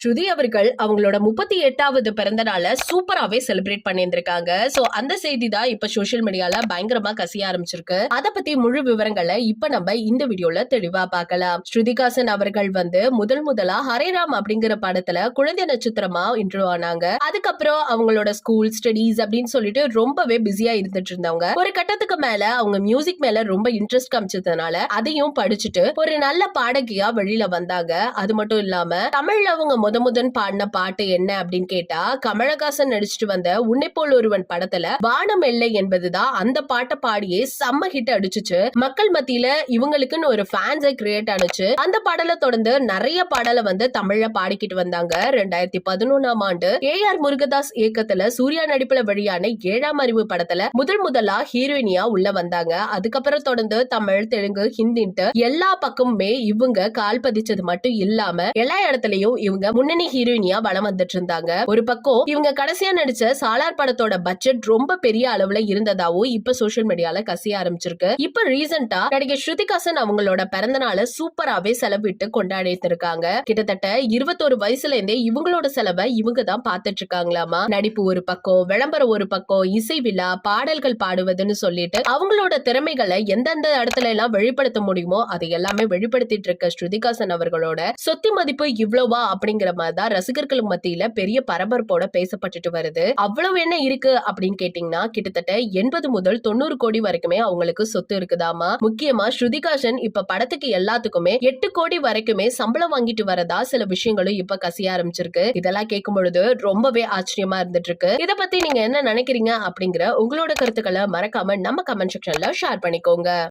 ஸ்ருதி அவர்கள் அவங்களோட 38வது பிறந்த நாளை சூப்பராவே செலிப்ரேட் பண்ணியிருந்திருக்காங்க. சோ அந்த செய்தி தான் இப்ப சோசியல் மீடியால பயங்கரமா கசிய ஆரம்பிச்சிருக்கு. அத பத்தி முழு விவரங்களை இப்ப நம்ம இந்த வீடியோல தெளிவா பார்க்கலாம். ஸ்ருதிகாசன் அவர்கள் முதலா ஹரேராம் அப்படிங்கிற படத்துல குழந்தை நட்சத்திரமா இன்ட்ரோ ஆனாங்க. அதுக்கப்புறம் அவங்களோட ஸ்கூல் ஸ்டடீஸ் அப்படின்னு சொல்லிட்டு ரொம்பவே பிஸியா இருந்துட்டு இருந்தவங்க. ஒரு கட்டத்துக்கு மேல அவங்க மியூசிக் மேல ரொம்ப இன்ட்ரெஸ்ட் காமிச்சதுனால அதையும் படிச்சுட்டு ஒரு நல்ல பாடகியா வெளியில வந்தாங்க. அது மட்டும் இல்லாம தமிழ்ல அவங்க முதன் பாடின பாட்டு என்ன அப்படின்னு கேட்டா கமலஹாசன் நடிச்சுட்டு வந்த உன்னை போல் ஒருவன் படத்துல வானம் எல்லை என்பதுதான் அந்த பாட்டை பாடியே செம்ம ஹிட் அடிச்சுச்சு. மக்கள் மத்தியில இவங்களுக்குன்னு ஒரு ஃபேன்ஸை கிரியேட் ஆனிச்சு. அந்த பாடலை தொடர்ந்து நிறைய பாடலை தமிழ்ல பாடிக்கிட்டு வந்தாங்க. 2011ஆம் ஆண்டு ஏஆர் முருகதாஸ் இயக்கத்துல சூர்யா நடிப்புல வெளியான 7ஆம் அறிவு படத்துல முதலா ஹீரோயினியா உள்ள வந்தாங்க. அதுக்கப்புறம் தொடர்ந்து தமிழ், தெலுங்கு, ஹிந்தின்ட்டு எல்லா பக்கமுமே இவங்க கால் பதிச்சது மட்டும் இல்லாம எல்லா இடத்துலயும் இவங்க முன்னணி ஹீரோயினியா வலம் வந்துட்டு இருந்தாங்க. ஒரு பக்கம் இவங்க கடைசியா நடிச்ச சாலார் படத்தோட பட்ஜெட் ரொம்ப பெரிய அளவுல இருந்ததாவும் இப்ப சோசியல் மீடியால கசிய ஆரம்பிச்சிருக்கு. இப்ப ரீசெண்டா நடிகை ஸ்ருதிகாசன் அவங்களோட பிறந்த நாளை சூப்பராவே செலவிட்டு கொண்டாடிட்டு இருக்காங்க. கிட்டத்தட்ட 21 வயசுல இருந்தே இவங்களோட செலவை இவங்க தான் பாத்துட்டு இருக்காங்களாமா. நடிப்பு ஒரு பக்கம், விளம்பரம் ஒரு பக்கம், இசை விழா, பாடல்கள் பாடுவதுன்னு சொல்லிட்டு அவங்களோட திறமைகளை எந்தெந்த இடத்துல எல்லாம் வெளிப்படுத்த முடியுமோ அதை எல்லாமே வெளிப்படுத்திட்டு இருக்க ஸ்ருதிகாசன் அவர்களோட சொத்து மதிப்பு இவ்வளவா அப்படிங்கிற மாதிரி தான் ரசிகர்கள் மத்தியில பெரிய பரபரப்போட பேசப்பட்டுட்டு வருது. அவ்வளவு என்ன இருக்கு அப்படின்னு கேட்டீங்கன்னா கிட்டத்தட்ட 80 முதல் 90 கோடி வரைக்குமே அவங்களுக்கு சொத்து இருக்குதாமா. முக்கியமா ஸ்ருதிகாசன் இப்ப படத்துக்கு எல்லாத்துக்குமே 8 கோடி வரைக்குமே சம்பளம் வாங்கிட்டு வரதா சில விஷயங்களும் இப்ப கசிய ஆரம்பிச்சிருக்கு. இதெல்லாம் கேட்கும் பொழுது ரொம்பவே ஆச்சரியமா இருந்துட்டு இருக்கு. இத பத்தி நீங்க என்ன நினைக்கிறீங்க அப்படிங்கிற உங்களோட கருத்துக்களை மறக்காம நம்ம கமெண்ட் செக்ஷன்ல ஷேர் பண்ணிக்கோங்க.